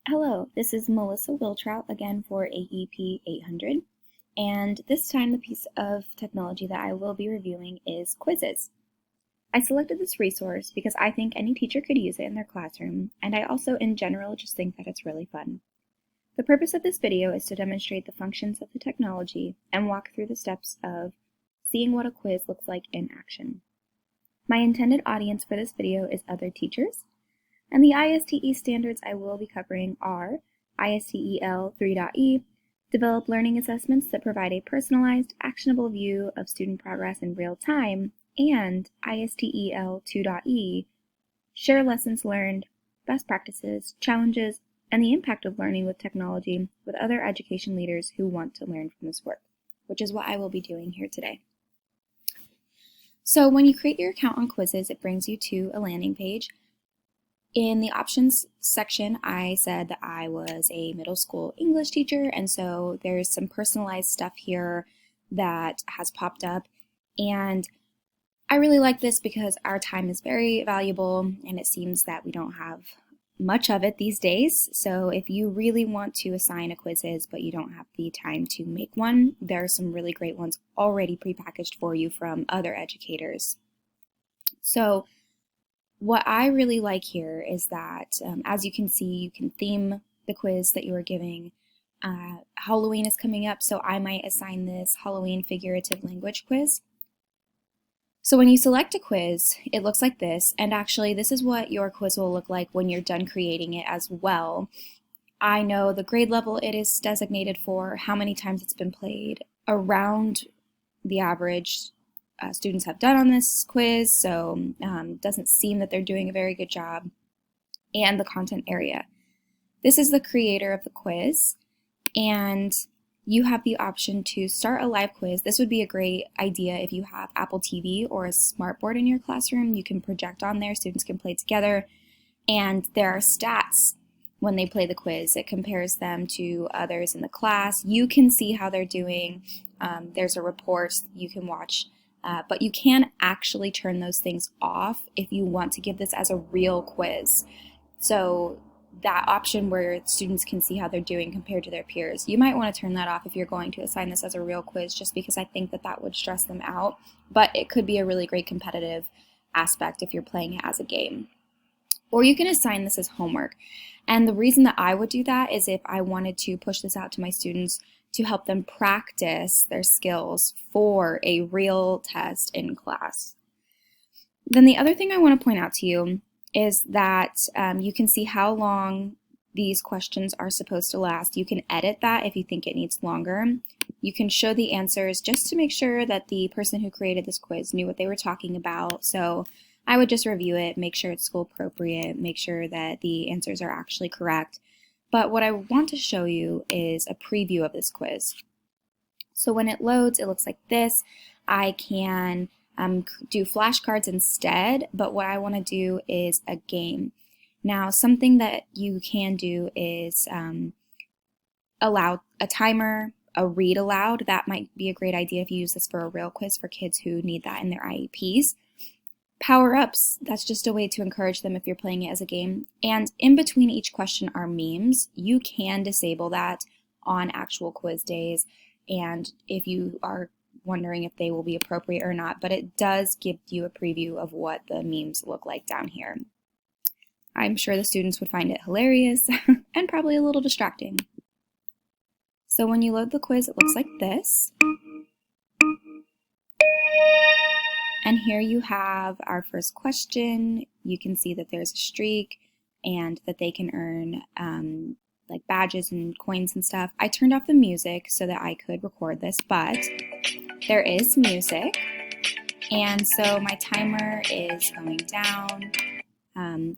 Hello, this is Melissa Wiltrout again for AEP 800, and this time the piece of technology that I will be reviewing is Quizziz. I selected this resource because I think any teacher could use it in their classroom, and I also in general just think that it's really fun. The purpose of this video is to demonstrate the functions of the technology and walk through the steps of seeing what a quiz looks like in action. My intended audience for this video is other teachers, and the ISTE standards I will be covering are ISTEL 3.E, develop learning assessments that provide a personalized, actionable view of student progress in real time, and ISTEL 2.E, share lessons learned, best practices, challenges, and the impact of learning with technology with other education leaders who want to learn from this work, which is what I will be doing here today. So when you create your account on Quizziz, it brings you to a landing page. In the options section, I said that I was a middle school English teacher, and so there's some personalized stuff here that has popped up. And I really like this because our time is very valuable, and it seems that we don't have much of it these days. So if you really want to assign a Quizziz, but you don't have the time to make one, there are some really great ones already prepackaged for you from other educators. So what I really like here is that, as you can see, you can theme the quiz that you are giving. Halloween is coming up, so I might assign this Halloween figurative language quiz. So when you select a quiz, it looks like this, and actually this is what your quiz will look like when you're done creating it as well. I know the grade level it is designated for, how many times it's been played, around the average students have done on this quiz, so it doesn't seem that they're doing a very good job, and the content area. This is the creator of the quiz, and you have the option to start a live quiz. This would be a great idea if you have Apple TV or a smartboard in your classroom. You can project on there, students can play together, and there are stats when they play the quiz. It compares them to others in the class. You can see how they're doing. There's a report you can watch. But you can actually turn those things off if you want to give this as a real quiz. So that option where students can see how they're doing compared to their peers, you might want to turn that off if you're going to assign this as a real quiz, just because I think that that would stress them out. But it could be a really great competitive aspect if you're playing it as a game. Or you can assign this as homework. And the reason that I would do that is if I wanted to push this out to my students to help them practice their skills for a real test in class. Then the other thing I want to point out to you is that you can see how long these questions are supposed to last. You can edit that if you think it needs longer. You can show the answers just to make sure that the person who created this quiz knew what they were talking about. So I would just review it, make sure it's school appropriate, make sure that the answers are actually correct. But what I want to show you is a preview of this quiz. So when it loads, it looks like this. I can do flashcards instead, but what I want to do is a game. Now, something that you can do is allow a timer, a read aloud. That might be a great idea if you use this for a real quiz for kids who need that in their IEPs. Power-ups, that's just a way to encourage them if you're playing it as a game. And in between each question are memes. You can disable that on actual quiz days, and if you are wondering if they will be appropriate or not, but it does give you a preview of what the memes look like down here. I'm sure the students would find it hilarious and probably a little distracting. So when you load the quiz, it looks like this. And here you have our first question. You can see that there's a streak and that they can earn like badges and coins and stuff. I turned off the music so that I could record this, but there is music. And so my timer is going down.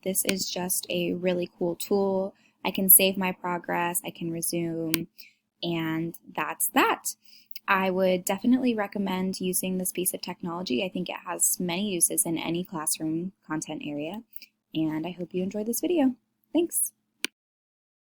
This is just a really cool tool. I can save my progress, I can resume, and that's that. I would definitely recommend using this piece of technology. I think it has many uses in any classroom content area, and I hope you enjoyed this video. Thanks.